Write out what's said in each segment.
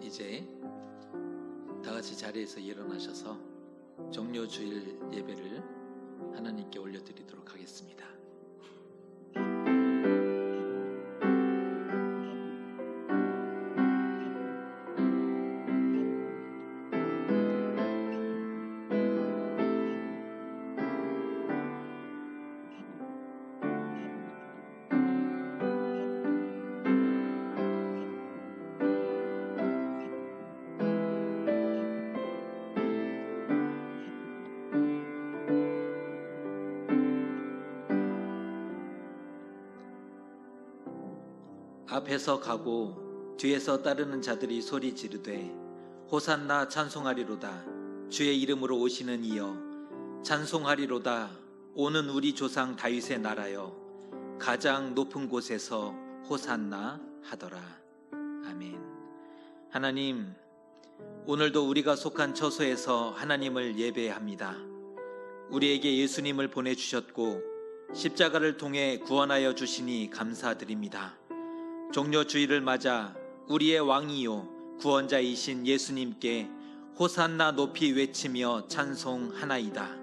이제 다 같이 자리에서 일어나셔서 종료주일 예배를 하나님께 올려드리도록 하겠습니다. 앞에서 가고 뒤에서 따르는 자들이 소리 지르되 호산나 찬송하리로다. 주의 이름으로 오시는 이여 찬송하리로다. 오는 우리 조상 다윗의 나라여 가장 높은 곳에서 호산나 하더라. 아멘. 하나님, 오늘도 우리가 속한 처소에서 하나님을 예배합니다. 우리에게 예수님을 보내주셨고 십자가를 통해 구원하여 주시니 감사드립니다. 종료주일을 맞아 우리의 왕이요 구원자이신 예수님께 호산나 높이 외치며 찬송하나이다.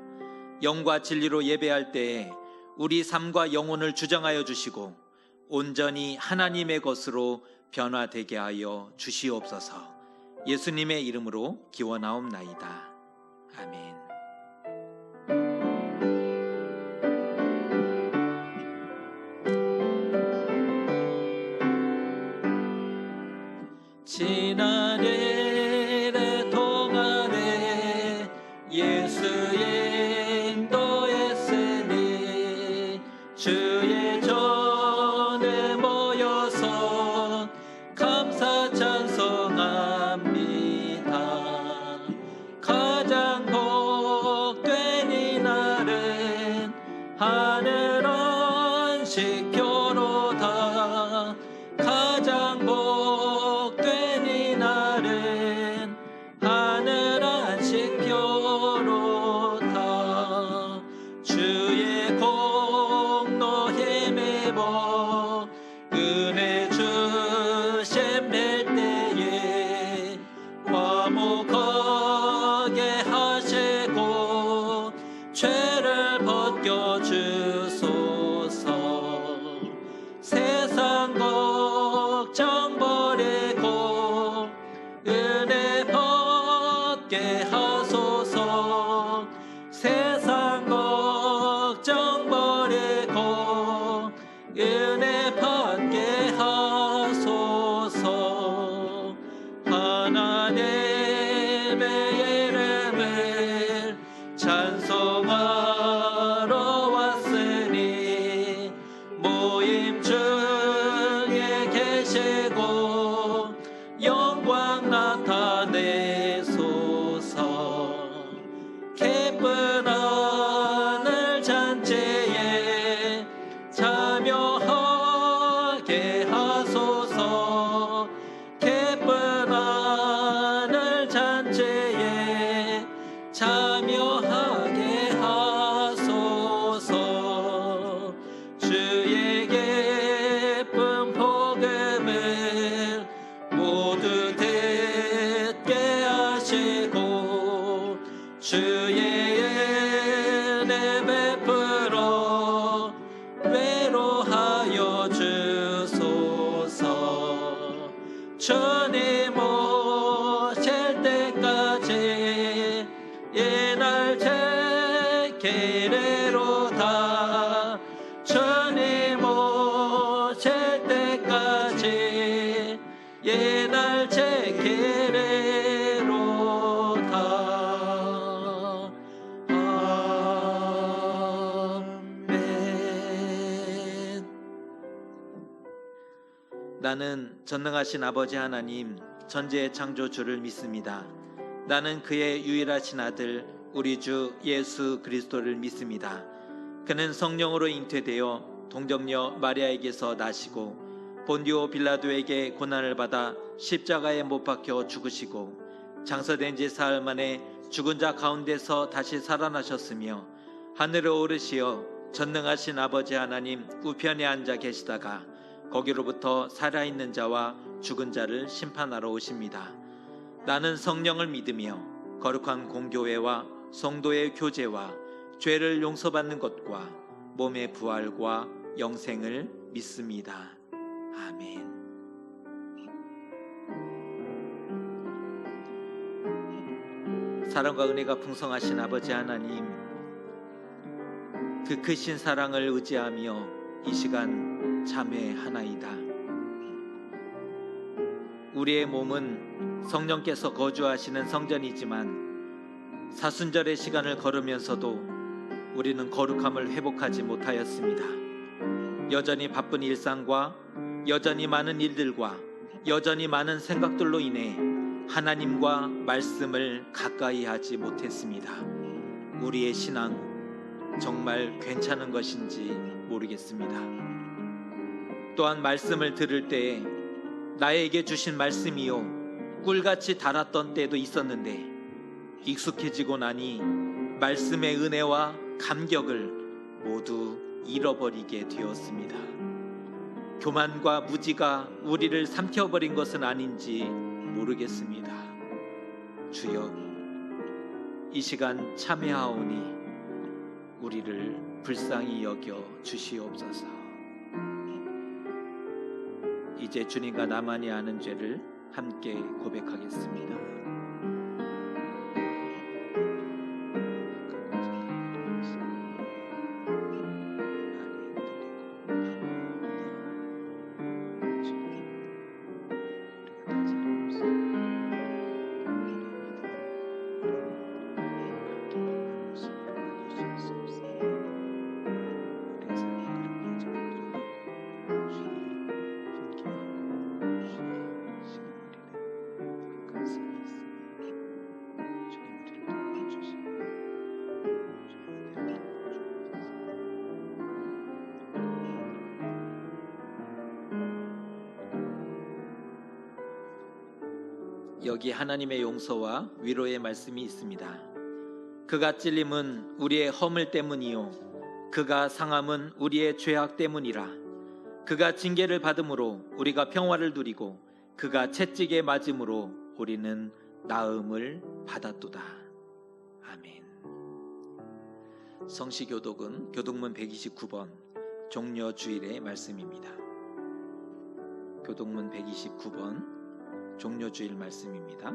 영과 진리로 예배할 때에 우리 삶과 영혼을 주장하여 주시고 온전히 하나님의 것으로 변화되게 하여 주시옵소서. 예수님의 이름으로 기원하옵나이다. 아멘. 지난 일의 동안에 예수의 인도했으니 주의 전에 모여서 감사 찬송합니다. 가장 복된 이날은 하늘 안식교로다. 가장 복된 이날은 하늘 안식교로다. 주의 공로 힘입어 은혜 주심 뵐 때에 화목하게 하시고 죄를 벗겨주소서. 세상 걱정 버리고 은혜 받게 하소서. 세상 걱정 버리고 은혜 받게 하소서. 하나님의 이름을 찬송하러 왔으니 모임 중에 계시고 영광 나타내소서. 기쁜 하늘 잔치에 참여하게 하소서. 기쁜 하늘 잔치에 참여하게 하소서. 주의 기쁜 복음을 모두 듣게 하시고 주의 은혜 베풀어 외로하여 주소서. 주님 오실 때까지 이날 지키리로다. 주님 오실 때까지 이날 지키리로다. 아멘. 나는 전능하신 아버지 하나님 전지의 창조주를 믿습니다. 나는 그의 유일하신 아들 우리 주 예수 그리스도를 믿습니다. 그는 성령으로 잉태되어 동정녀 마리아에게서 나시고 본디오 빌라도에게 고난을 받아 십자가에 못 박혀 죽으시고 장사된 지 사흘 만에 죽은 자 가운데서 다시 살아나셨으며 하늘에 오르시어 전능하신 아버지 하나님 우편에 앉아 계시다가 거기로부터 살아있는 자와 죽은 자를 심판하러 오십니다. 나는 성령을 믿으며 거룩한 공교회와 성도의 교제와 죄를 용서받는 것과 몸의 부활과 영생을 믿습니다. 아멘. 사랑과 은혜가 풍성하신 아버지 하나님, 그 크신 사랑을 의지하며 이 시간 참회하나이다. 우리의 몸은 성령께서 거주하시는 성전이지만 사순절의 시간을 걸으면서도 우리는 거룩함을 회복하지 못하였습니다. 여전히 바쁜 일상과 여전히 많은 일들과 여전히 많은 생각들로 인해 하나님과 말씀을 가까이 하지 못했습니다. 우리의 신앙 정말 괜찮은 것인지 모르겠습니다. 또한 말씀을 들을 때에 나에게 주신 말씀이요 꿀같이 달았던 때도 있었는데 익숙해지고 나니 말씀의 은혜와 감격을 모두 잃어버리게 되었습니다. 교만과 무지가 우리를 삼켜버린 것은 아닌지 모르겠습니다. 주여, 이 시간 참회하오니 우리를 불쌍히 여겨 주시옵소서. 이제 주님과 나만이 아는 죄를 함께 고백하겠습니다. 여기 하나님의 용서와 위로의 말씀이 있습니다. 그가 찔림은 우리의 허물 때문이요 그가 상함은 우리의 죄악 때문이라. 그가 징계를 받음으로 우리가 평화를 누리고 그가 채찍에 맞음으로 우리는 나음을 받았도다. 아멘. 성시교독은 교독문 129번 종려주일의 말씀입니다. 교독문 129번 종려주일 말씀입니다.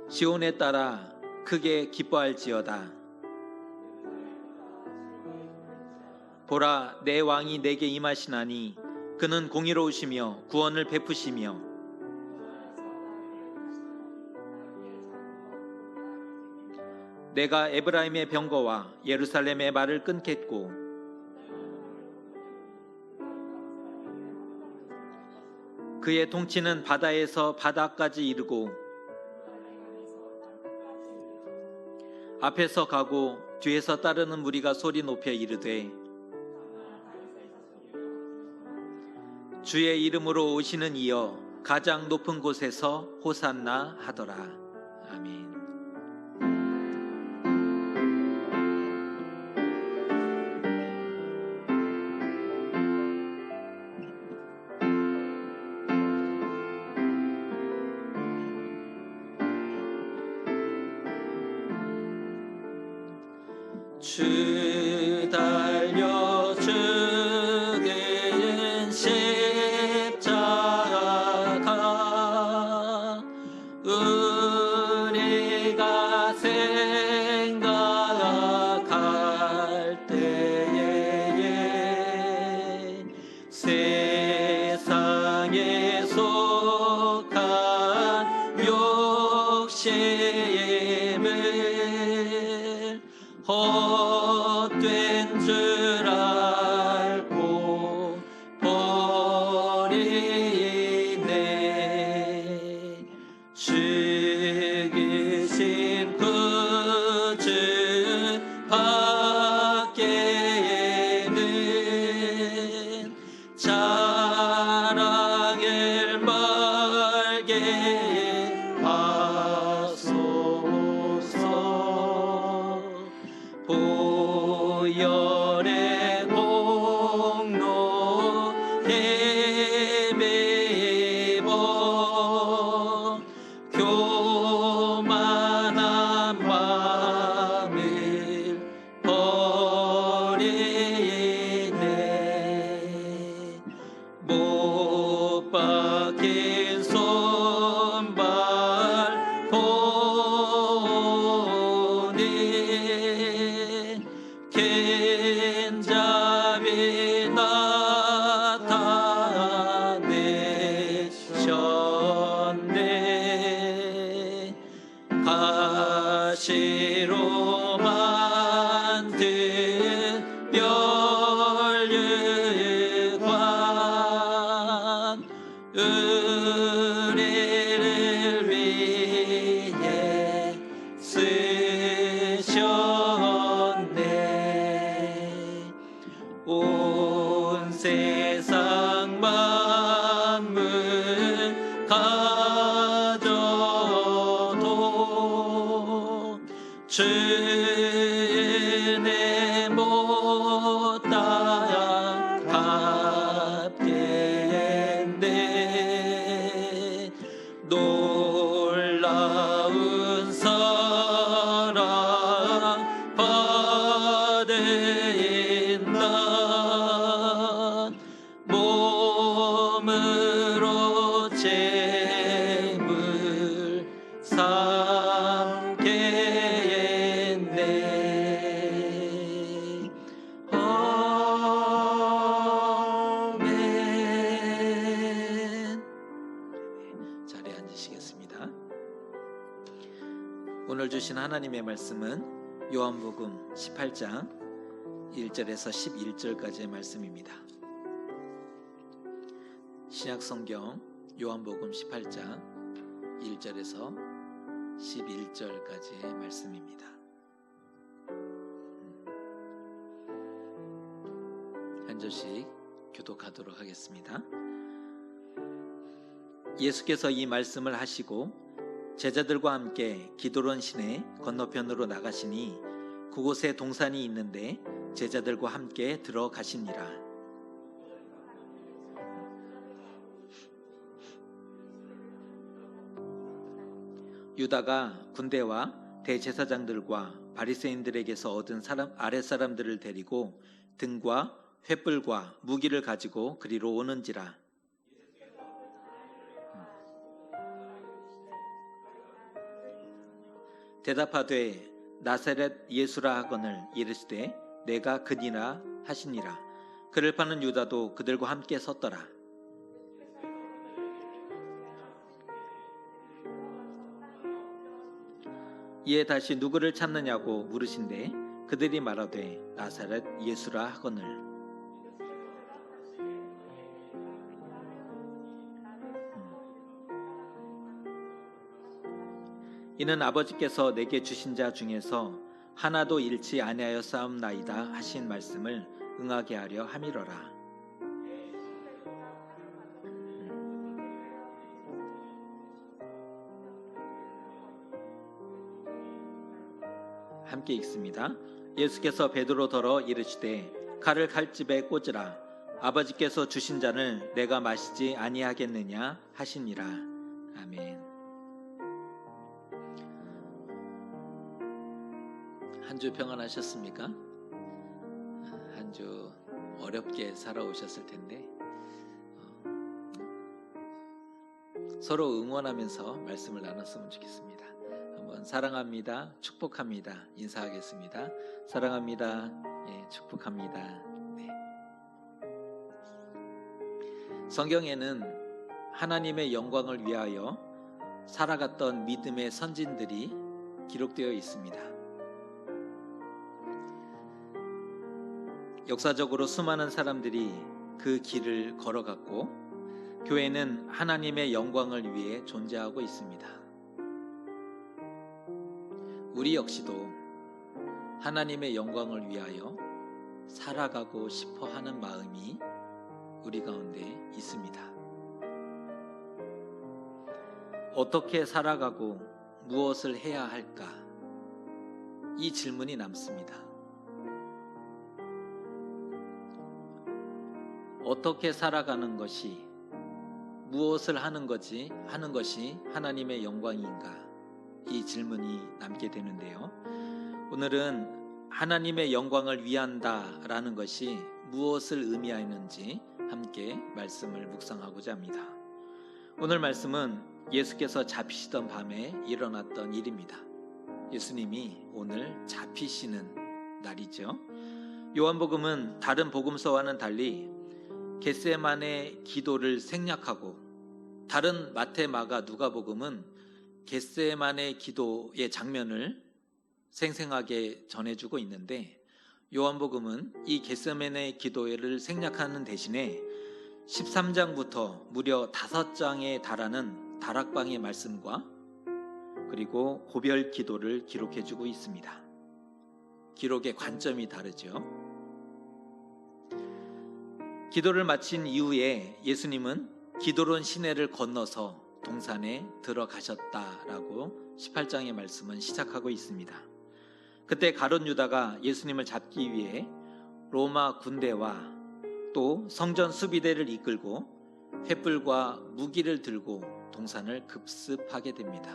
시온에 따라 크게 기뻐할지어다. 보라, 내 왕이 내게 임하시나니 그는 공의로우시며 구원을 베푸시며 내가 에브라임의 병거와 예루살렘의 말을 끊겠고 그의 통치는 바다에서 바다까지 이르고 앞에서 가고 뒤에서 따르는 무리가 소리 높여 이르되 주의 이름으로 오시는 이여 가장 높은 곳에서 호산나 하더라. 아멘. 주 달려 죽은 십자가 우리가 생각할 때에 세상에 속한 욕심을 헛된 줄 알고 버리네. 죽으신 구주 밖에는 자랑을 말게 하소서. 보혈의 공로 헤매버 긴 손발 보니 긴 잡이 나타내셨네. 가시로 만든 멸류관 우리를 위해 쓰셨네. 온 세상 만물 가져도 주의 은혜 못 따라갚겠네. 놀라운 사랑 받은 나 몸으로 제물 삼겠네. 아멘. 자리에 앉으시겠습니다. 오늘 주신 하나님의 말씀은 요한복음 18장 1절에서 11절까지의 말씀입니다. 신약성경 요한복음 18장 1절에서 11절까지의 말씀입니다. 한 절씩 교독하도록 하겠습니다. 예수께서 이 말씀을 하시고 제자들과 함께 기드론 시내 건너편으로 나가시니 그곳에 동산이 있는데 제자들과 함께 들어가시니라. 유다가 군대와 대제사장들과 바리새인들에게서 얻은 아랫사람들을 데리고 등과 횃불과 무기를 가지고 그리로 오는지라. 대답하되 나사렛 예수라 하거늘 이르시되 내가 그니라 하시니라. 그를 파는 유다도 그들과 함께 섰더라. 이에 다시 누구를 찾느냐고 물으신대 그들이 말하되 나사렛 예수라 하거늘. 이는 아버지께서 내게 주신 자 중에서 하나도 잃지 아니하여 싸움나이다 하신 말씀을 응하게 하려 함이로라. 함께 읽습니다. 예수께서 베드로더러 이르시되 칼을 칼집에 꽂으라. 아버지께서 주신 잔을 내가 마시지 아니하겠느냐 하시니라. 아멘. 한 주 평안하셨습니까? 한 주 어렵게 살아오셨을 텐데 서로 응원하면서 말씀을 나눴으면 좋겠습니다. 한번 사랑합니다, 축복합니다 인사하겠습니다. 사랑합니다, 예, 축복합니다. 네. 성경에는 하나님의 영광을 위하여 살아갔던 믿음의 선진들이 기록되어 있습니다. 역사적으로 수많은 사람들이 그 길을 걸어갔고 교회는 하나님의 영광을 위해 존재하고 있습니다. 우리 역시도 하나님의 영광을 위하여 살아가고 싶어 하는 마음이 우리 가운데 있습니다. 어떻게 살아가고 무엇을 해야 할까? 이 질문이 남습니다. 어떻게 살아가는 것이 무엇을 하는 것이 하나님의 영광인가? 이 질문이 남게 되는데요. 오늘은 하나님의 영광을 위한다라는 것이 무엇을 의미하는지 함께 말씀을 묵상하고자 합니다. 오늘 말씀은 예수께서 잡히시던 밤에 일어났던 일입니다. 예수님이 오늘 잡히시는 날이죠. 요한복음은 다른 복음서와는 달리 겟세마네 기도를 생략하고, 다른 마태, 마가, 누가복음은 겟세마네 기도의 장면을 생생하게 전해주고 있는데, 요한복음은 이 겟세마네 기도를 생략하는 대신에 13장부터 무려 5장에 달하는 다락방의 말씀과 그리고 고별 기도를 기록해주고 있습니다. 기록의 관점이 다르죠. 기도를 마친 이후에 예수님은 기드론 시내를 건너서 동산에 들어가셨다라고 18장의 말씀은 시작하고 있습니다. 그때 가룟 유다가 예수님을 잡기 위해 로마 군대와 또 성전 수비대를 이끌고 횃불과 무기를 들고 동산을 급습하게 됩니다.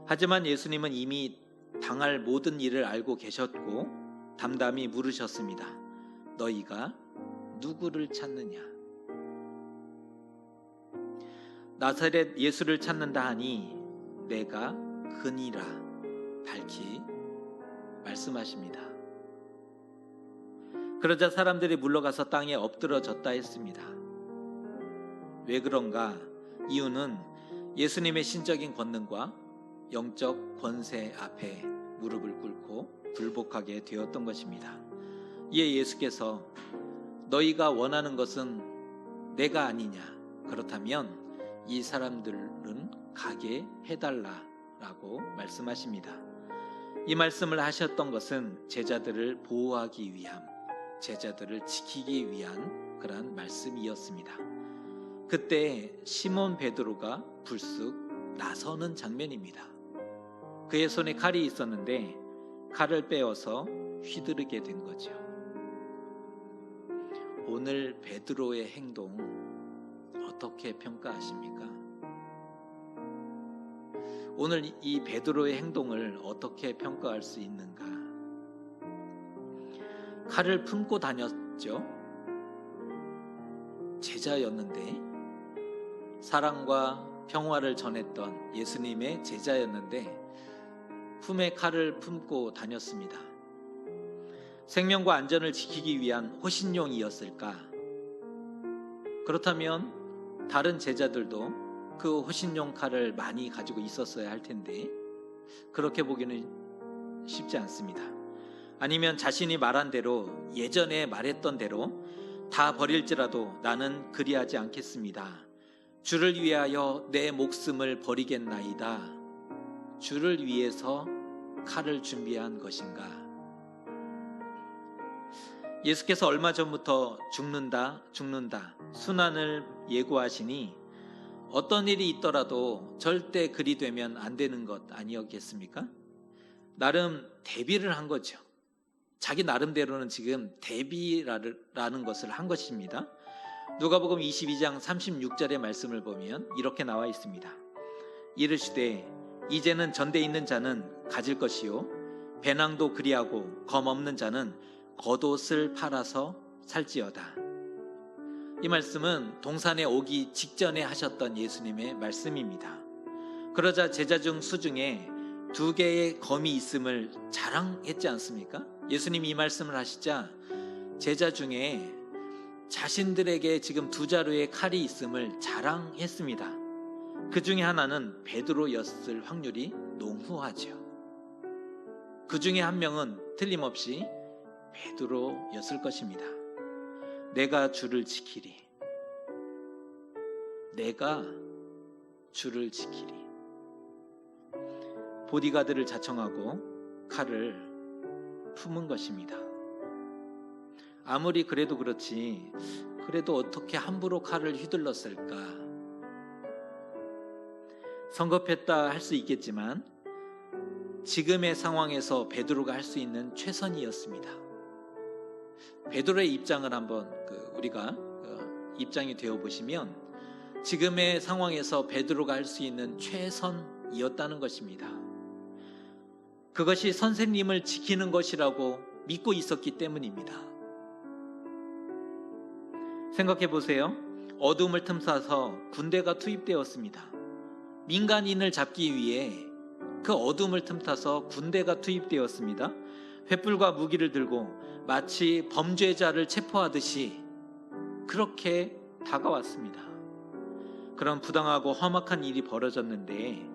하지만 예수님은 이미 당할 모든 일을 알고 계셨고 담담히 물으셨습니다. 너희가 누구를 찾느냐? 나사렛 예수를 찾는다 하니 내가 그니라 밝히 말씀하십니다. 그러자 사람들이 물러가서 땅에 엎드러졌다 했습니다. 왜 그런가? 이유는 예수님의 신적인 권능과 영적 권세 앞에 무릎을 꿇고 굴복하게 되었던 것입니다. 이에 예수께서 너희가 원하는 것은 내가 아니냐? 그렇다면 이 사람들은 가게 해달라라고 말씀하십니다. 이 말씀을 하셨던 것은 제자들을 보호하기 위함, 제자들을 지키기 위한 그러한 말씀이었습니다. 그때 시몬 베드로가 불쑥 나서는 장면입니다. 그의 손에 칼이 있었는데 칼을 빼어서 휘두르게 된 거죠. 오늘 베드로의 행동 어떻게 평가하십니까? 오늘 이 베드로의 행동을 어떻게 평가할 수 있는가? 칼을 품고 다녔죠. 제자였는데, 사랑과 평화를 전했던 예수님의 제자였는데 품에 칼을 품고 다녔습니다. 생명과 안전을 지키기 위한 호신용이었을까? 그렇다면 다른 제자들도 그 호신용 칼을 많이 가지고 있었어야 할 텐데 그렇게 보기는 쉽지 않습니다. 아니면 자신이 말한 대로, 예전에 말했던 대로 다 버릴지라도 나는 그리하지 않겠습니다. 주를 위하여 내 목숨을 버리겠나이다. 주를 위해서 칼을 준비한 것인가? 예수께서 얼마 전부터 죽는다 순환을 예고하시니 어떤 일이 있더라도 절대 그리 되면 안 되는 것 아니었겠습니까? 나름 대비를 한 거죠. 자기 나름대로는 지금 대비라는 것을 한 것입니다. 누가복음 22장 36절의 말씀을 보면 이렇게 나와 있습니다. 이르시되 이제는 전대 있는 자는 가질 것이요 배낭도 그리하고 검 없는 자는 겉옷을 팔아서 살지어다. 이 말씀은 동산에 오기 직전에 하셨던 예수님의 말씀입니다. 그러자 제자 중 수중에 2개의 검이 있음을 자랑했지 않습니까? 예수님이 이 말씀을 하시자 제자 중에 자신들에게 지금 2자루의 칼이 있음을 자랑했습니다. 그 중에 하나는 베드로였을 확률이 농후하죠. 그 중에 한 명은 틀림없이 베드로였을 것입니다. 내가 주를 지키리. 내가 주를 지키리. 보디가드를 자청하고 칼을 품은 것입니다. 아무리 그래도 그렇지, 그래도 어떻게 함부로 칼을 휘둘렀을까? 성급했다 할 수 있겠지만 지금의 상황에서 베드로가 할 수 있는 최선이었습니다. 베드로의 입장을 한번 우리가 입장이 되어 보시면 지금의 상황에서 베드로가 할 수 있는 최선이었다는 것입니다. 그것이 선생님을 지키는 것이라고 믿고 있었기 때문입니다. 생각해 보세요. 어둠을 틈타서 군대가 투입되었습니다. 민간인을 잡기 위해 그 어둠을 틈타서 군대가 투입되었습니다. 횃불과 무기를 들고 마치 범죄자를 체포하듯이 그렇게 다가왔습니다. 그런 부당하고 험악한 일이 벌어졌는데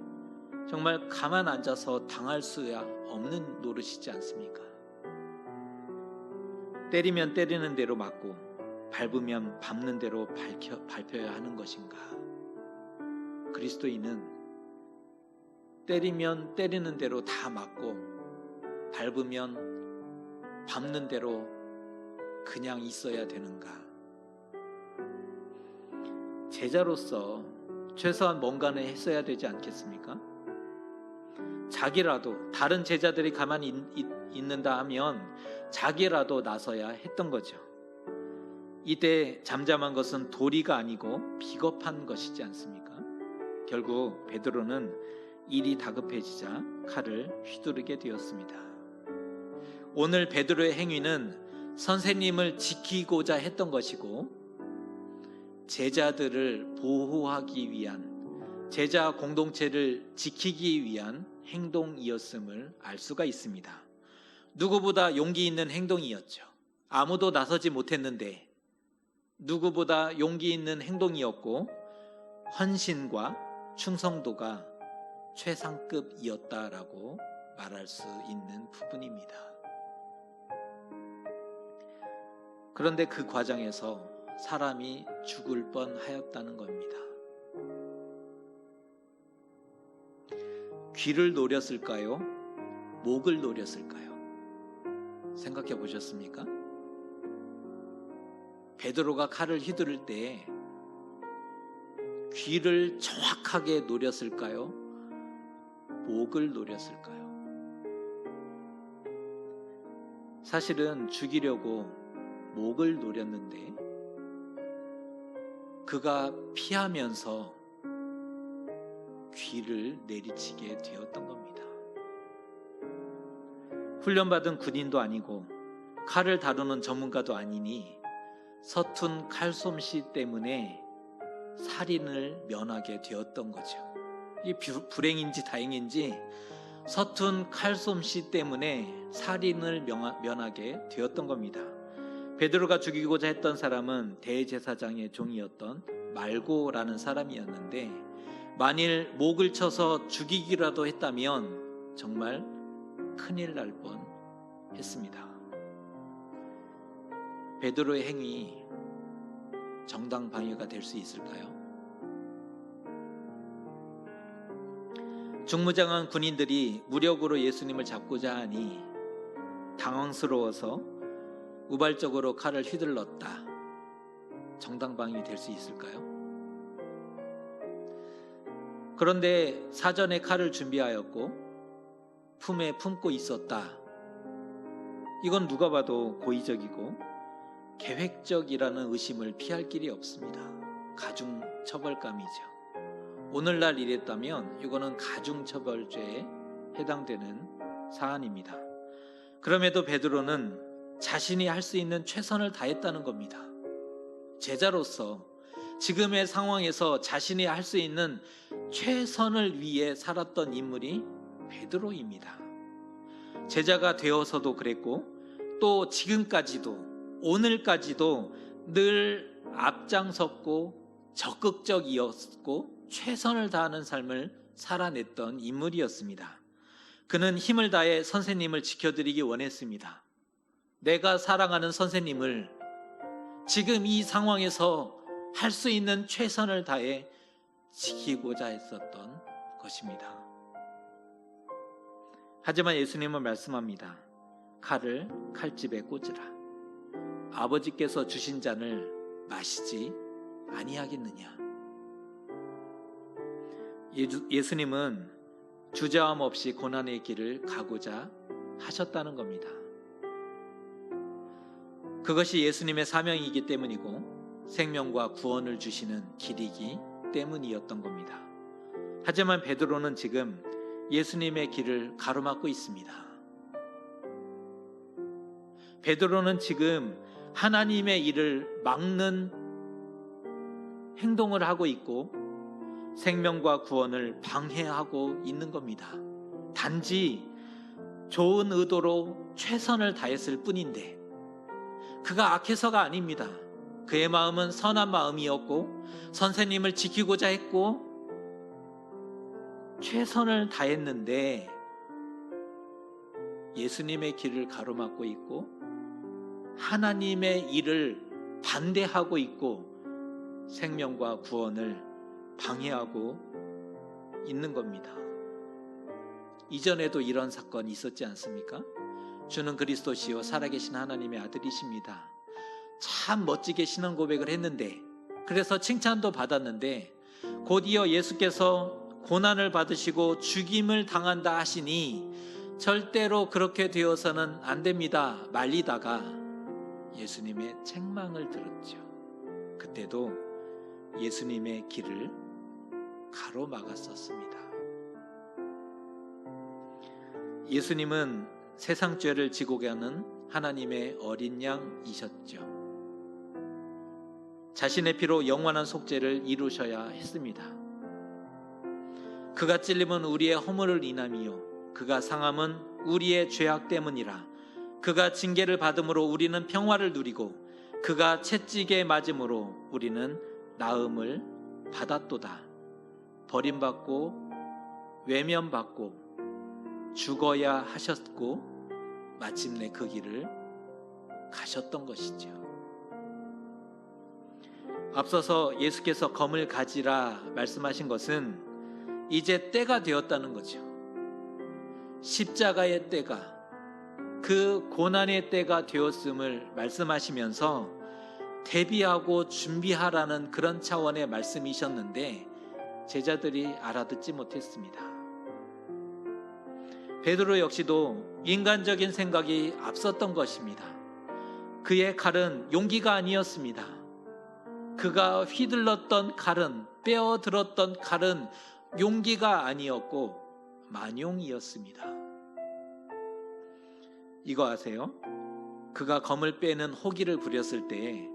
정말 가만 앉아서 당할 수야 없는 노릇이지 않습니까? 때리면 때리는 대로 맞고 밟으면 밟는 대로 밟혀야 하는 것인가? 그리스도인은 때리면 때리는 대로 다 맞고 밟으면 밟는 대로 그냥 있어야 되는가? 제자로서 최소한 뭔가는 했어야 되지 않겠습니까? 자기라도 다른 제자들이 가만히 있는다 하면 자기라도 나서야 했던 거죠. 이때 잠잠한 것은 도리가 아니고 비겁한 것이지 않습니까? 결국 베드로는 일이 다급해지자 칼을 휘두르게 되었습니다. 오늘 베드로의 행위는 선생님을 지키고자 했던 것이고 제자들을 보호하기 위한, 제자 공동체를 지키기 위한 행동이었음을 알 수가 있습니다. 누구보다 용기 있는 행동이었죠. 아무도 나서지 못했는데 누구보다 용기 있는 행동이었고 헌신과 충성도가 최상급이었다라고 말할 수 있는 부분입니다. 그런데 그 과정에서 사람이 죽을 뻔하였다는 겁니다. 귀를 노렸을까요? 목을 노렸을까요? 생각해 보셨습니까? 베드로가 칼을 휘두를 때 귀를 정확하게 노렸을까요? 목을 노렸을까요? 사실은 죽이려고 목을 노렸는데 그가 피하면서 귀를 내리치게 되었던 겁니다. 훈련받은 군인도 아니고 칼을 다루는 전문가도 아니니 서툰 칼솜씨 때문에 살인을 면하게 되었던 거죠. 이 불행인지 다행인지 서툰 칼솜씨 때문에 살인을 면하게 되었던 겁니다. 베드로가 죽이고자 했던 사람은 대제사장의 종이었던 말고라는 사람이었는데 만일 목을 쳐서 죽이기라도 했다면 정말 큰일 날 뻔했습니다. 베드로의 행위 정당방위가 될 수 있을까요? 중무장한 군인들이 무력으로 예수님을 잡고자 하니 당황스러워서 우발적으로 칼을 휘둘렀다. 정당방위 될 수 있을까요? 그런데 사전에 칼을 준비하였고 품에 품고 있었다. 이건 누가 봐도 고의적이고 계획적이라는 의심을 피할 길이 없습니다. 가중처벌감이죠. 오늘날 이랬다면 이거는 가중처벌죄에 해당되는 사안입니다. 그럼에도 베드로는 자신이 할 수 있는 최선을 다했다는 겁니다. 제자로서 지금의 상황에서 자신이 할 수 있는 최선을 위해 살았던 인물이 베드로입니다. 제자가 되어서도 그랬고 또 지금까지도 오늘까지도 늘 앞장섰고 적극적이었고 최선을 다하는 삶을 살아냈던 인물이었습니다. 그는 힘을 다해 선생님을 지켜드리기 원했습니다. 내가 사랑하는 선생님을 지금 이 상황에서 할 수 있는 최선을 다해 지키고자 했었던 것입니다. 하지만 예수님은 말씀합니다. 칼을 칼집에 꽂으라. 아버지께서 주신 잔을 마시지 아니하겠느냐. 예수님은 주저함 없이 고난의 길을 가고자 하셨다는 겁니다. 그것이 예수님의 사명이기 때문이고 생명과 구원을 주시는 길이기 때문이었던 겁니다. 하지만 베드로는 지금 예수님의 길을 가로막고 있습니다. 베드로는 지금 하나님의 일을 막는 행동을 하고 있고 생명과 구원을 방해하고 있는 겁니다. 단지 좋은 의도로 최선을 다했을 뿐인데 그가 악해서가 아닙니다. 그의 마음은 선한 마음이었고 선생님을 지키고자 했고 최선을 다했는데 예수님의 길을 가로막고 있고 하나님의 일을 반대하고 있고 생명과 구원을 방해하고 있는 겁니다. 이전에도 이런 사건이 있었지 않습니까? 주는 그리스도시요 살아계신 하나님의 아들이십니다. 참 멋지게 신앙 고백을 했는데, 그래서 칭찬도 받았는데 곧이어 예수께서 고난을 받으시고 죽임을 당한다 하시니 절대로 그렇게 되어서는 안 됩니다 말리다가 예수님의 책망을 들었죠. 그때도 예수님의 길을 가로막았었습니다. 예수님은 세상 죄를 지고 가는 하나님의 어린 양이셨죠. 자신의 피로 영원한 속죄를 이루셔야 했습니다. 그가 찔림은 우리의 허물을 인함이요 그가 상함은 우리의 죄악 때문이라. 그가 징계를 받음으로 우리는 평화를 누리고 그가 채찍에 맞음으로 우리는 나음을 받았도다. 버림받고 외면받고 죽어야 하셨고 마침내 그 길을 가셨던 것이죠. 앞서서 예수께서 검을 가지라 말씀하신 것은 이제 때가 되었다는 거죠. 십자가의 때가, 그 고난의 때가 되었음을 말씀하시면서 대비하고 준비하라는 그런 차원의 말씀이셨는데 제자들이 알아듣지 못했습니다. 베드로 역시도 인간적인 생각이 앞섰던 것입니다. 그의 칼은 용기가 아니었습니다. 그가 휘둘렀던 칼은, 빼어들었던 칼은 용기가 아니었고 만용이었습니다. 이거 아세요? 그가 검을 빼는 호기를 부렸을 때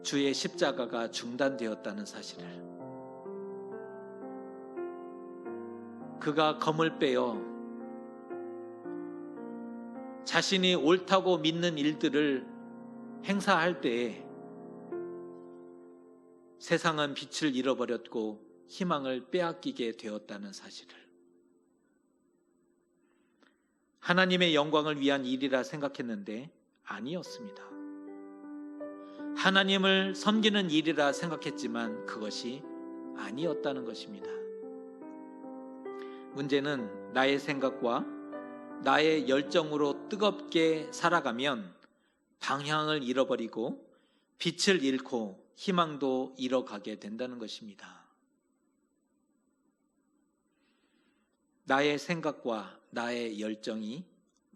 주의 십자가가 중단되었다는 사실을. 그가 검을 빼어 자신이 옳다고 믿는 일들을 행사할 때에 세상은 빛을 잃어버렸고 희망을 빼앗기게 되었다는 사실을. 하나님의 영광을 위한 일이라 생각했는데 아니었습니다. 하나님을 섬기는 일이라 생각했지만 그것이 아니었다는 것입니다. 문제는 나의 생각과 나의 열정으로 뜨겁게 살아가면 방향을 잃어버리고 빛을 잃고 희망도 잃어가게 된다는 것입니다. 나의 생각과 나의 열정이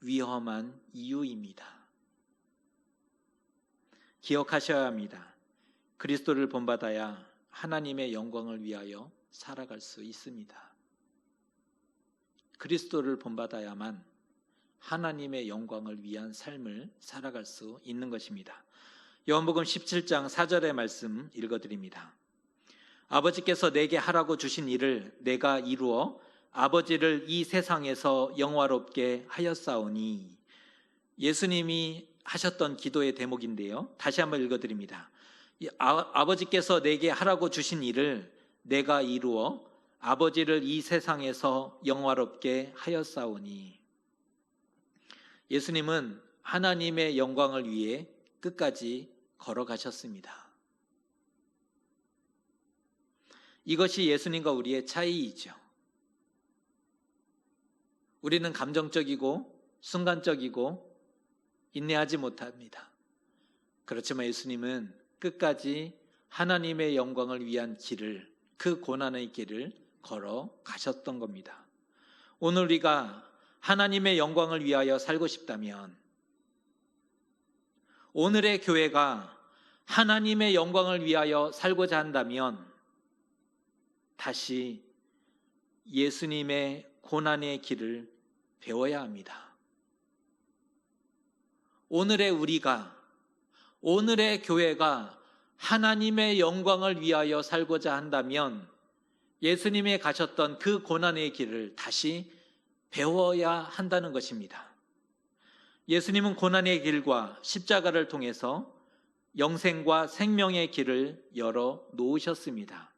위험한 이유입니다. 기억하셔야 합니다. 그리스도를 본받아야 하나님의 영광을 위하여 살아갈 수 있습니다. 그리스도를 본받아야만 하나님의 영광을 위한 삶을 살아갈 수 있는 것입니다. 요한복음 17장 4절의 말씀 읽어드립니다. 아버지께서 내게 하라고 주신 일을 내가 이루어 아버지를 이 세상에서 영화롭게 하였사오니. 예수님이 하셨던 기도의 대목인데요. 다시 한번 읽어드립니다. 아버지께서 내게 하라고 주신 일을 내가 이루어 아버지를 이 세상에서 영화롭게 하였사오니. 예수님은 하나님의 영광을 위해 끝까지 걸어가셨습니다. 이것이 예수님과 우리의 차이이죠. 우리는 감정적이고 순간적이고 인내하지 못합니다. 그렇지만 예수님은 끝까지 하나님의 영광을 위한 길을, 그 고난의 길을 걸어가셨던 겁니다. 오늘 우리가 하나님의 영광을 위하여 살고 싶다면, 오늘의 교회가 하나님의 영광을 위하여 살고자 한다면 다시 예수님의 고난의 길을 배워야 합니다. 오늘의 우리가, 오늘의 교회가 하나님의 영광을 위하여 살고자 한다면 예수님이 가셨던 그 고난의 길을 다시 배워야 한다는 것입니다. 예수님은 고난의 길과 십자가를 통해서 영생과 생명의 길을 열어 놓으셨습니다.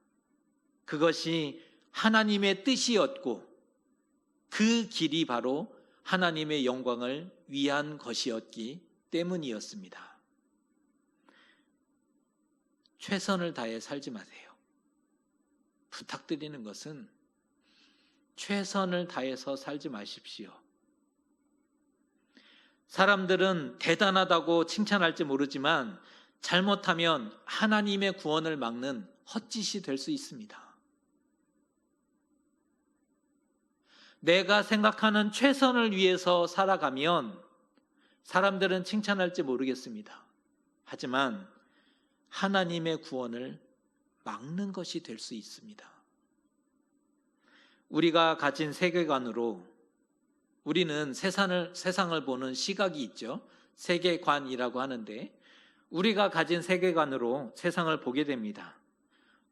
그것이 하나님의 뜻이었고 그 길이 바로 하나님의 영광을 위한 것이었기 때문이었습니다. 최선을 다해 살지 마세요. 부탁드리는 것은 최선을 다해서 살지 마십시오. 사람들은 대단하다고 칭찬할지 모르지만 잘못하면 하나님의 구원을 막는 헛짓이 될 수 있습니다. 내가 생각하는 최선을 위해서 살아가면 사람들은 칭찬할지 모르겠습니다. 하지만 하나님의 구원을 막는 것이 될 수 있습니다. 우리가 가진 세계관으로 우리는 세상을 보는 시각이 있죠. 세계관이라고 하는데 우리가 가진 세계관으로 세상을 보게 됩니다.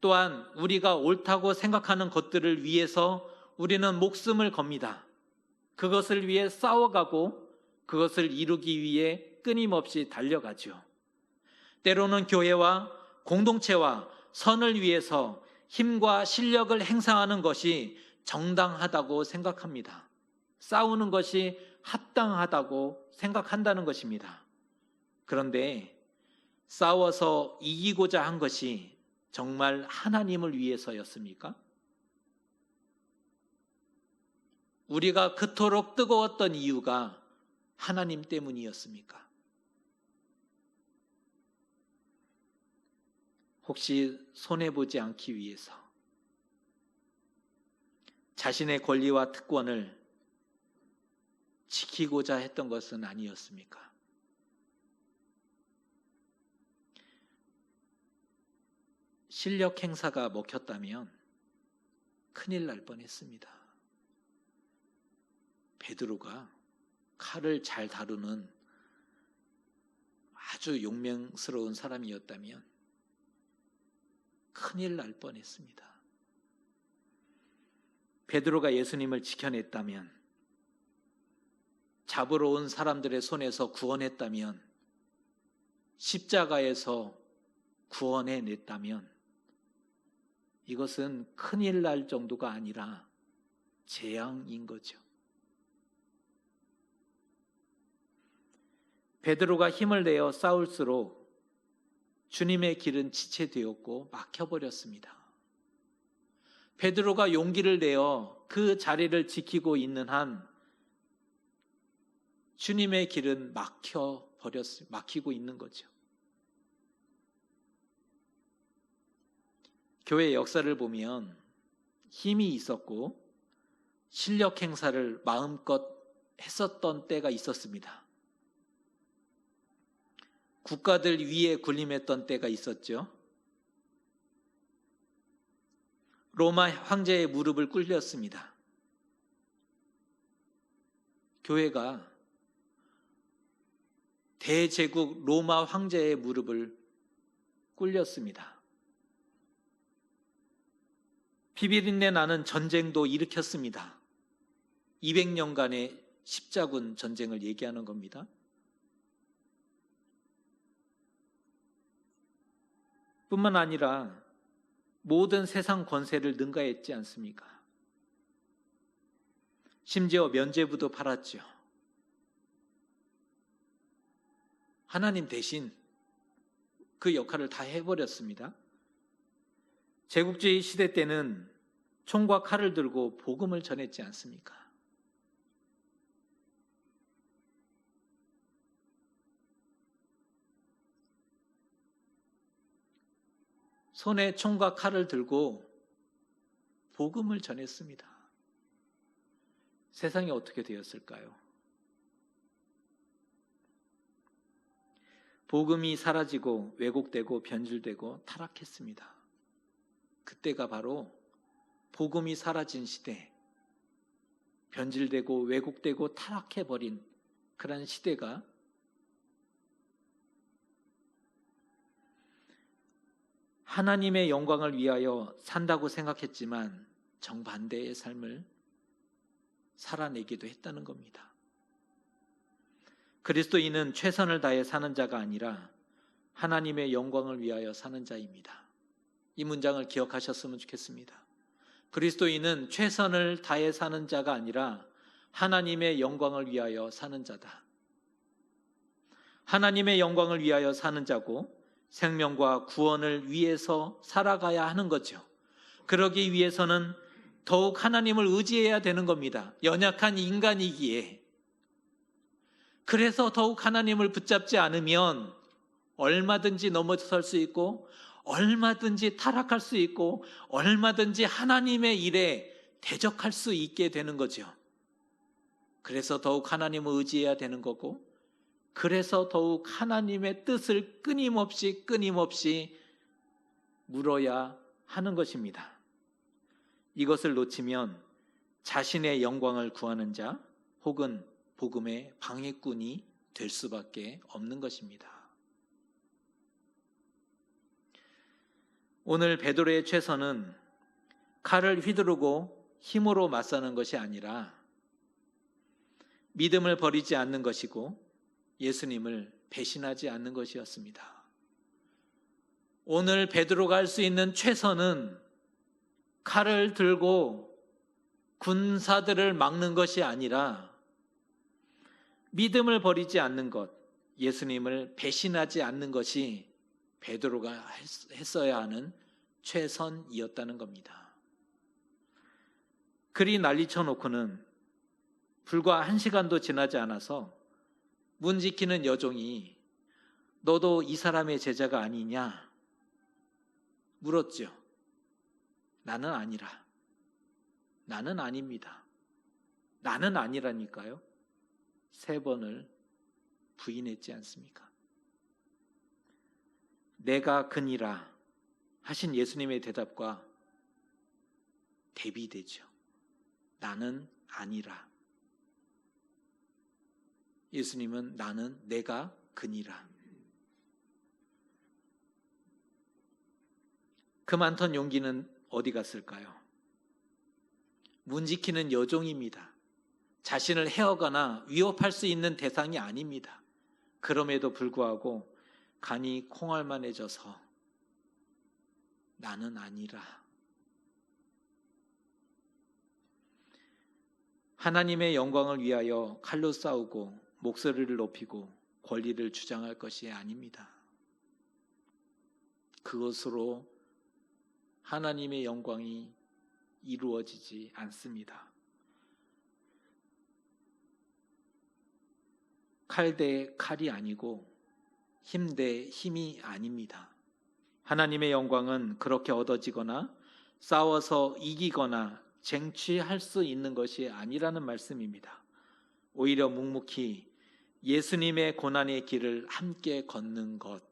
또한 우리가 옳다고 생각하는 것들을 위해서 우리는 목숨을 겁니다. 그것을 위해 싸워가고 그것을 이루기 위해 끊임없이 달려가죠. 때로는 교회와 공동체와 선을 위해서 힘과 실력을 행사하는 것이 정당하다고 생각합니다. 싸우는 것이 합당하다고 생각한다는 것입니다. 그런데 싸워서 이기고자 한 것이 정말 하나님을 위해서였습니까? 우리가 그토록 뜨거웠던 이유가 하나님 때문이었습니까? 혹시 손해보지 않기 위해서 자신의 권리와 특권을 지키고자 했던 것은 아니었습니까? 실력 행사가 먹혔다면 큰일 날 뻔했습니다. 베드로가 칼을 잘 다루는 아주 용맹스러운 사람이었다면 큰일 날 뻔했습니다. 베드로가 예수님을 지켜냈다면, 잡으러 온 사람들의 손에서 구원했다면, 십자가에서 구원해냈다면 이것은 큰일 날 정도가 아니라 재앙인 거죠. 베드로가 힘을 내어 싸울수록 주님의 길은 지체되었고 막혀버렸습니다. 베드로가 용기를 내어 그 자리를 지키고 있는 한 주님의 길은 막히고 있는 거죠. 교회 역사를 보면 힘이 있었고 실력 행사를 마음껏 했었던 때가 있었습니다. 국가들 위에 군림했던 때가 있었죠. 로마 황제의 무릎을 꿇렸습니다. 교회가 대제국 로마 황제의 무릎을 꿇렸습니다. 피비린내 나는 전쟁도 일으켰습니다. 200년간의 십자군 전쟁을 얘기하는 겁니다. 뿐만 아니라 모든 세상 권세를 능가했지 않습니까? 심지어 면죄부도 팔았죠. 하나님 대신 그 역할을 다 해버렸습니다. 제국주의 시대 때는 총과 칼을 들고 복음을 전했지 않습니까? 손에 총과 칼을 들고 복음을 전했습니다. 세상이 어떻게 되었을까요? 복음이 사라지고 왜곡되고 변질되고 타락했습니다. 그때가 바로 복음이 사라진 시대, 변질되고 왜곡되고 타락해버린 그런 시대가 하나님의 영광을 위하여 산다고 생각했지만 정반대의 삶을 살아내기도 했다는 겁니다. 그리스도인은 최선을 다해 사는 자가 아니라 하나님의 영광을 위하여 사는 자입니다. 이 문장을 기억하셨으면 좋겠습니다. 그리스도인은 최선을 다해 사는 자가 아니라 하나님의 영광을 위하여 사는 자다. 하나님의 영광을 위하여 사는 자고 생명과 구원을 위해서 살아가야 하는 거죠. 그러기 위해서는 더욱 하나님을 의지해야 되는 겁니다. 연약한 인간이기에. 그래서 더욱 하나님을 붙잡지 않으면 얼마든지 넘어설 수 있고 얼마든지 타락할 수 있고 얼마든지 하나님의 일에 대적할 수 있게 되는 거죠. 그래서 더욱 하나님을 의지해야 되는 거고, 그래서 더욱 하나님의 뜻을 끊임없이 물어야 하는 것입니다. 이것을 놓치면 자신의 영광을 구하는 자 혹은 복음의 방해꾼이 될 수밖에 없는 것입니다. 오늘 베드로의 최선은 칼을 휘두르고 힘으로 맞서는 것이 아니라 믿음을 버리지 않는 것이고 예수님을 배신하지 않는 것이었습니다. 오늘 베드로가 할 수 있는 최선은 칼을 들고 군사들을 막는 것이 아니라 믿음을 버리지 않는 것, 예수님을 배신하지 않는 것이 베드로가 했어야 하는 최선이었다는 겁니다. 그리 난리쳐 놓고는 불과 1시간도 지나지 않아서 문 지키는 여종이 너도 이 사람의 제자가 아니냐 물었죠. 나는 아니라. 나는 아닙니다. 나는 아니라니까요. 3번을 부인했지 않습니까? 내가 그니라 하신 예수님의 대답과 대비되죠. 나는 아니라. 예수님은 나는 내가 그니라. 그 많던 용기는 어디 갔을까요? 문 지키는 여종입니다. 자신을 해하거나 위협할 수 있는 대상이 아닙니다. 그럼에도 불구하고 간이 콩알만해져서 나는 아니라. 하나님의 영광을 위하여 칼로 싸우고 목소리를 높이고 권리를 주장할 것이 아닙니다. 그것으로 하나님의 영광이 이루어지지 않습니다. 칼 대 칼이 아니고 힘 대 힘이 아닙니다. 하나님의 영광은 그렇게 얻어지거나 싸워서 이기거나 쟁취할 수 있는 것이 아니라는 말씀입니다. 오히려 묵묵히 예수님의 고난의 길을 함께 걷는 것,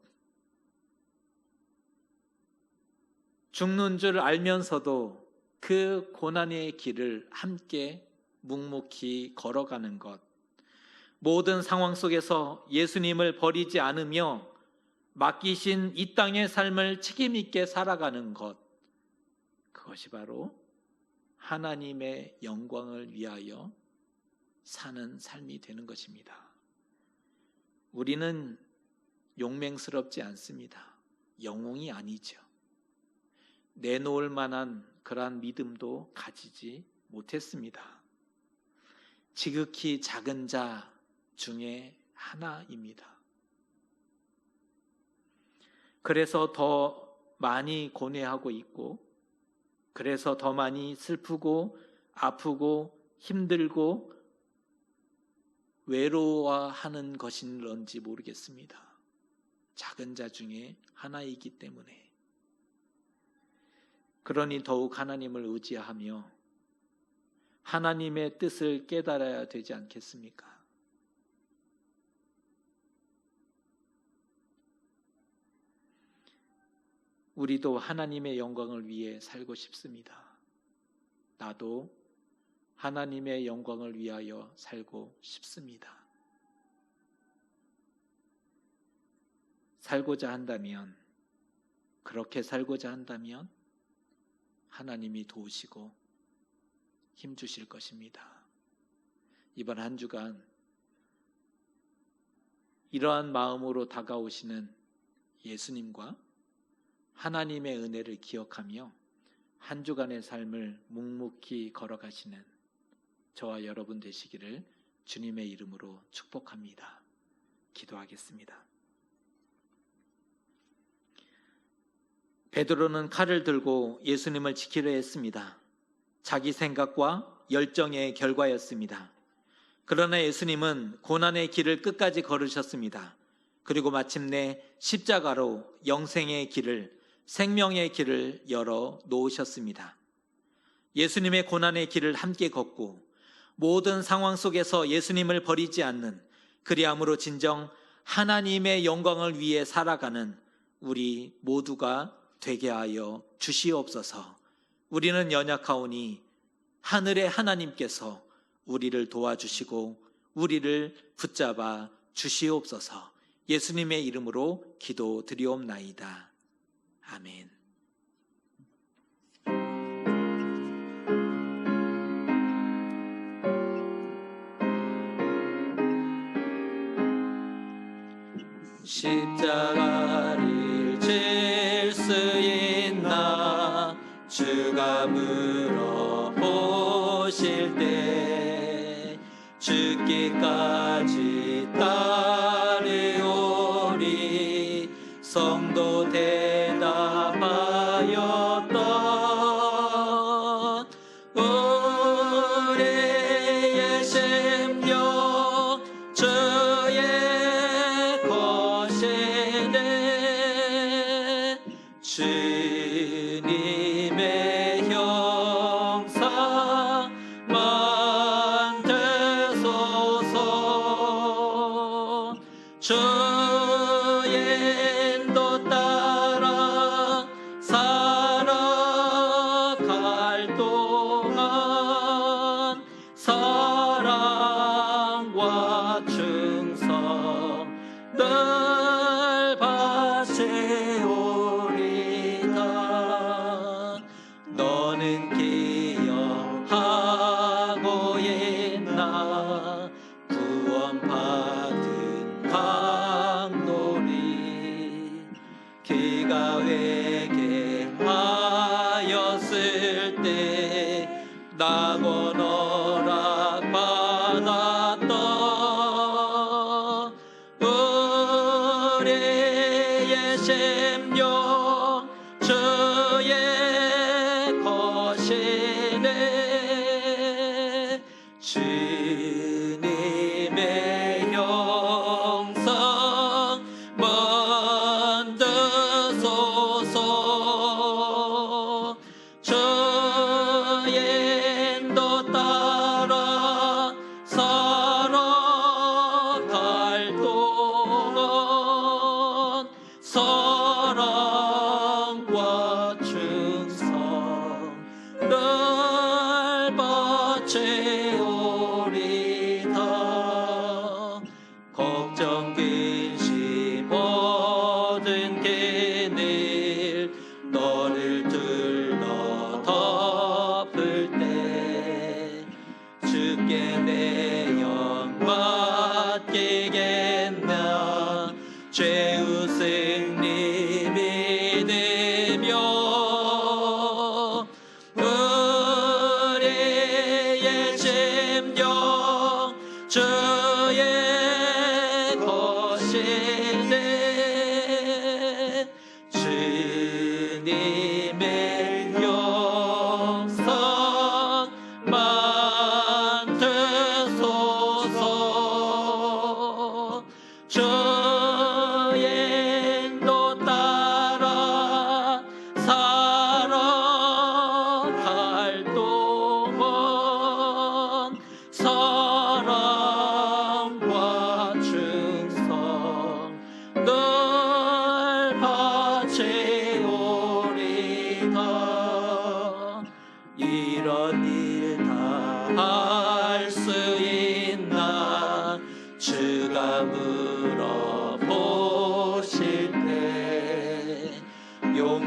죽는 줄 알면서도 그 고난의 길을 함께 묵묵히 걸어가는 것, 모든 상황 속에서 예수님을 버리지 않으며 맡기신 이 땅의 삶을 책임 있게 살아가는 것, 그것이 바로 하나님의 영광을 위하여 사는 삶이 되는 것입니다. 우리는 용맹스럽지 않습니다. 영웅이 아니죠. 내놓을 만한 그러한 믿음도 가지지 못했습니다. 지극히 작은 자 중에 하나입니다. 그래서 더 많이 고뇌하고 있고, 그래서 더 많이 슬프고 아프고 힘들고 외로워하는 것인지 모르겠습니다. 작은 자 중에 하나이기 때문에. 그러니 더욱 하나님을 의지하며 하나님의 뜻을 깨달아야 되지 않겠습니까? 우리도 하나님의 영광을 위해 살고 싶습니다. 나도 하나님의 영광을 위하여 살고 싶습니다. 살고자 한다면 그렇게 살고자 한다면 하나님이 도우시고 힘주실 것입니다. 이번 한 주간 이러한 마음으로 다가오시는 예수님과 하나님의 은혜를 기억하며 한 주간의 삶을 묵묵히 걸어가시는 저와 여러분 되시기를 주님의 이름으로 축복합니다. 기도하겠습니다. 베드로는 칼을 들고 예수님을 지키려 했습니다. 자기 생각과 열정의 결과였습니다. 그러나 예수님은 고난의 길을 끝까지 걸으셨습니다. 그리고 마침내 십자가로 영생의 길을, 생명의 길을 열어 놓으셨습니다. 예수님의 고난의 길을 함께 걷고 모든 상황 속에서 예수님을 버리지 않는, 그리함으로 진정 하나님의 영광을 위해 살아가는 우리 모두가 되게 하여 주시옵소서. 우리는 연약하오니 하늘의 하나님께서 우리를 도와주시고 우리를 붙잡아 주시옵소서. 예수님의 이름으로 기도드리옵나이다. 아멘. 십자가를 질 수 있나 주가 물어보실 때 죽기까지 따르오리. 성도 대답하였던 우리의 심령 주의 것이네. 주님의 형상 만드소서. 주의 인도 따라 살아갈 동안 사랑과 충성 늘 바치오리다. 너는 기억하고 있나 구원받은 강놀이. 그가 회개하였을 때 낙원 허락받았던 우리의 심령 주의 것이네. 주님의 형상 만드소서. 주의 인도 따라 살아갈 동안 사랑과 충성 늘 바치오리다. 걱정 근심 모든 그늘 너를 둘러 덮을 때 주께 내 영 맡기겠나. 죄우 승리 믿으며 우리의 심령 주의 것이네. 주님의 영상 만드소서. 주의 인도 따라 살아갈 동안 사랑과 충성 늘 바치오리다. 이런 일 다 할 수 있나 주가 물어보실 때 용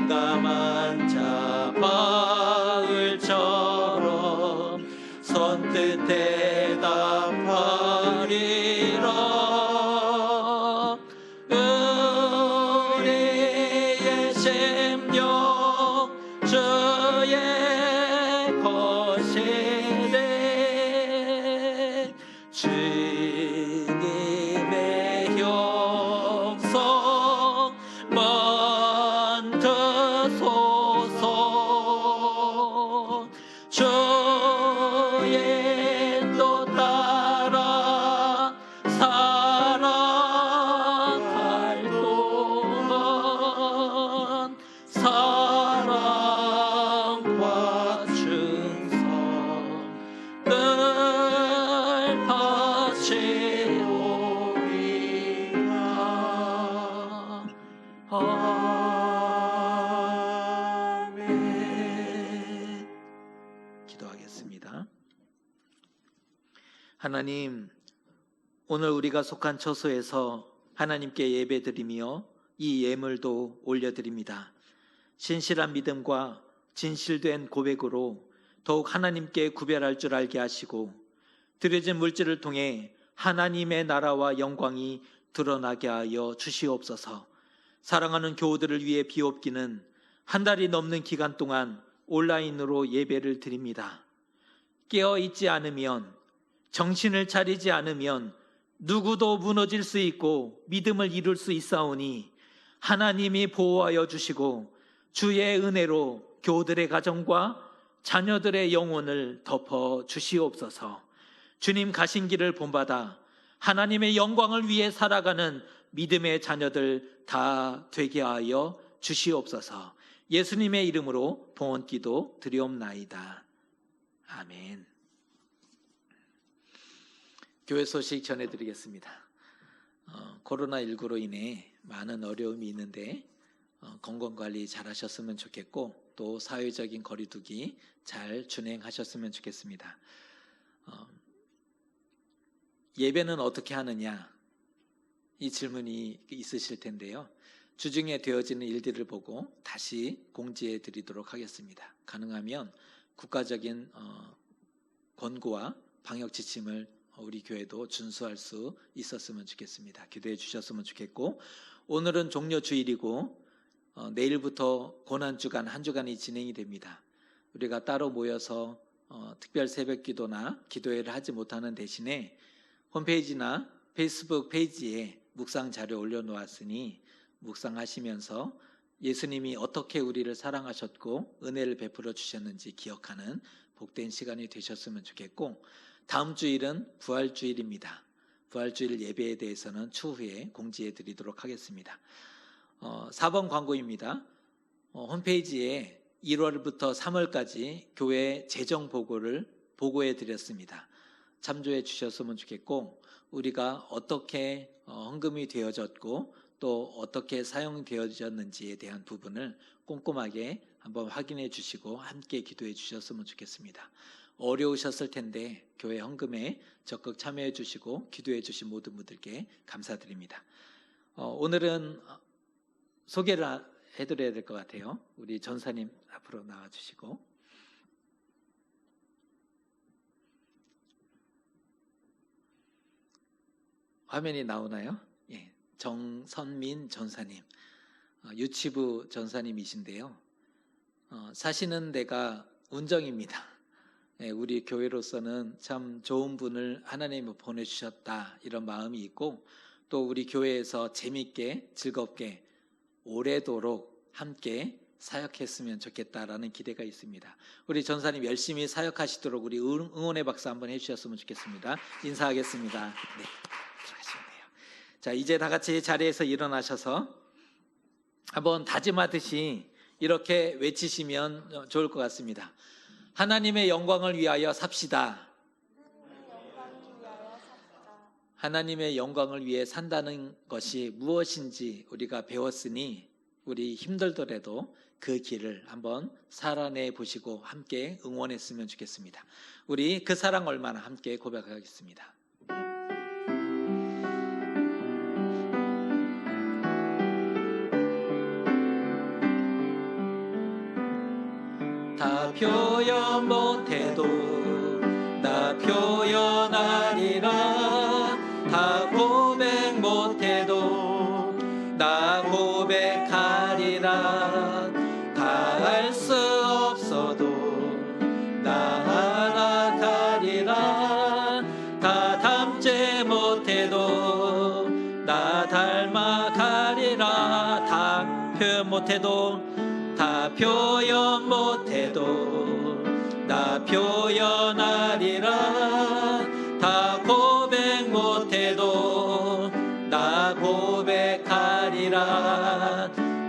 하나님, 오늘 우리가 속한 처소에서 하나님께 예배드리며 이 예물도 올려드립니다. 신실한 믿음과 진실된 고백으로 더욱 하나님께 구별할 줄 알게 하시고 드려진 물질을 통해 하나님의 나라와 영광이 드러나게 하여 주시옵소서. 사랑하는 교우들을 위해 비옵기는 한 달이 넘는 기간 동안 온라인으로 예배를 드립니다. 깨어있지 않으면, 정신을 차리지 않으면 누구도 무너질 수 있고 믿음을 잃을 수 있사오니 하나님이 보호하여 주시고 주의 은혜로 교우들의 가정과 자녀들의 영혼을 덮어 주시옵소서. 주님 가신 길을 본받아 하나님의 영광을 위해 살아가는 믿음의 자녀들 다 되게 하여 주시옵소서. 예수님의 이름으로 봉헌기도 드리옵나이다. 아멘. 교회 소식 전해드리겠습니다. 코로나19로 인해 많은 어려움이 있는데 건강관리 잘 하셨으면 좋겠고 또 사회적인 거리두기 잘 준행하셨으면 좋겠습니다. 예배는 어떻게 하느냐, 이 질문이 있으실 텐데요. 주중에 되어지는 일들을 보고 다시 공지해 드리도록 하겠습니다. 가능하면 국가적인 권고와 방역 지침을 우리 교회도 준수할 수 있었으면 좋겠습니다. 기도해 주셨으면 좋겠고, 오늘은 종료주일이고 내일부터 고난주간 한 주간이 진행이 됩니다. 우리가 따로 모여서 특별 새벽기도나 기도회를 하지 못하는 대신에 홈페이지나 페이스북 페이지에 묵상 자료 올려놓았으니 묵상하시면서 예수님이 어떻게 우리를 사랑하셨고 은혜를 베풀어 주셨는지 기억하는 복된 시간이 되셨으면 좋겠고, 다음 주일은 부활주일입니다. 부활주일 예배에 대해서는 추후에 공지해 드리도록 하겠습니다. 4번 광고입니다. 홈페이지에 1월부터 3월까지 교회 재정 보고를 보고해 드렸습니다. 참조해 주셨으면 좋겠고, 우리가 어떻게 헌금이 되어졌고 또 어떻게 사용되어졌는지에 대한 부분을 꼼꼼하게 한번 확인해 주시고 함께 기도해 주셨으면 좋겠습니다. 어려우셨을 텐데 교회 헌금에 적극 참여해 주시고 기도해 주신 모든 분들께 감사드립니다. 오늘은 소개를 해드려야 될 것 같아요. 우리 전사님 앞으로 나와주시고, 화면이 나오나요? 예, 정선민 전사님, 유치부 전사님이신데요. 사시는 데가 운정입니다. 예, 우리 교회로서는 참 좋은 분을 하나님이 보내주셨다 이런 마음이 있고, 또 우리 교회에서 재밌게 즐겁게 오래도록 함께 사역했으면 좋겠다라는 기대가 있습니다. 우리 전사님 열심히 사역하시도록 우리 응원의 박수 한번 해주셨으면 좋겠습니다. 인사하겠습니다. 네, 들어가시면 돼요. 자, 이제 다 같이 자리에서 일어나셔서 한번 다짐하듯이 이렇게 외치시면 좋을 것 같습니다. 하나님의 영광을 위하여 삽시다. 하나님의 영광을 위해 산다는 것이 무엇인지 우리가 배웠으니 우리 힘들더라도 그 길을 한번 살아내 보시고 함께 응원했으면 좋겠습니다. 우리 그 사랑 얼마나 함께 고백하겠습니다. 다 표현 못해도 나 표현하리라. 다 고백 못해도 나 고백하리라. 다 알 수 없어도 나 알아가리라. 다 닮지 못해도 나 닮아가리라. 다 표현 못해도 다 표현 못해도 나 표현하리라. 다 고백 못해도 나 고백하리라.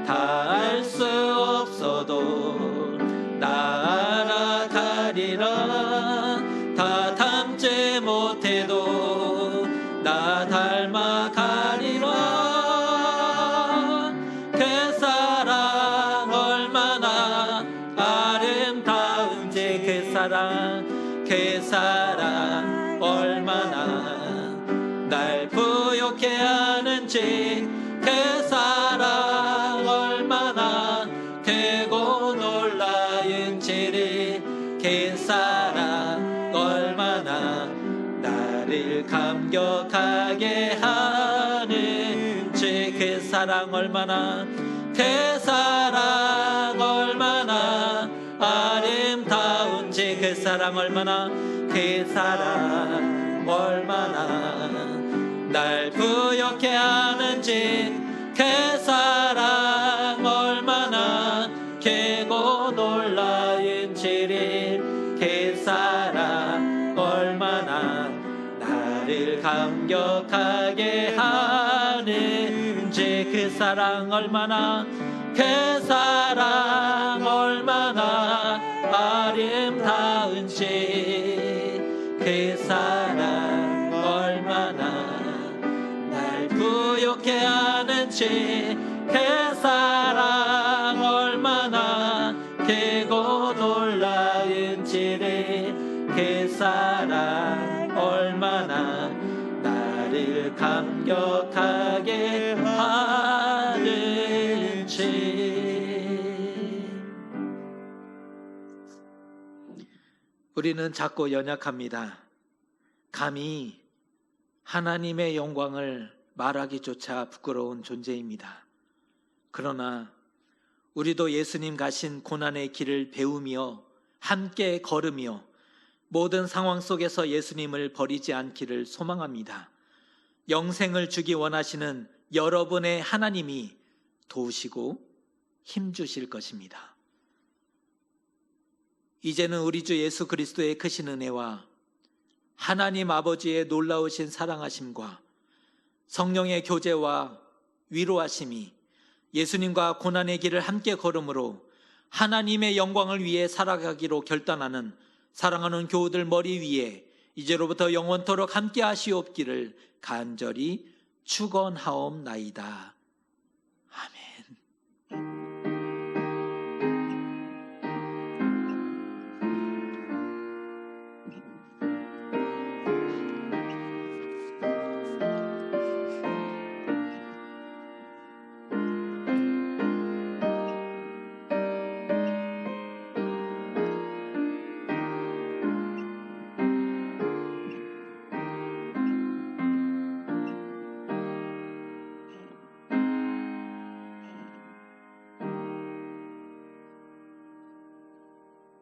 다 알 수 없어도 나 알아가리라. 다 닮지 못해도 나 닮아가리라. 그 사랑 얼마나 아름다운지, 그 사랑 얼마나 날 부욕해 하는지 그 사랑 얼마나 크고 놀라운지를 그 사랑 얼마나 나를 감격하게 하는지 그 사랑 얼마나 그 사랑 얼마나 아름다운지 그 사랑 얼마나 그 사랑 얼마나 날 부욕해 하는지 그 사랑 얼마나 크고 놀라운지를 그 사랑 얼마나 나를 감격하게 하는지 그 사랑 얼마나 그 사랑 얼마나 아름다운지 그 사랑 얼마나 날 부욕해 하는지 그 사랑 얼마나 크고 놀라운지를 그 사랑 얼마나 나를 감격하게 하는지. 우리는 작고 연약합니다. 감히 하나님의 영광을 말하기조차 부끄러운 존재입니다. 그러나 우리도 예수님 가신 고난의 길을 배우며 함께 걸으며 모든 상황 속에서 예수님을 버리지 않기를 소망합니다. 영생을 주기 원하시는 여러분의 하나님이 도우시고 힘주실 것입니다. 이제는 우리 주 예수 그리스도의 크신 은혜와 하나님 아버지의 놀라우신 사랑하심과 성령의 교제와 위로하심이 예수님과 고난의 길을 함께 걸음으로 하나님의 영광을 위해 살아가기로 결단하는 사랑하는 교우들 머리 위에 이제로부터 영원토록 함께 하시옵기를 간절히 축원하옵나이다.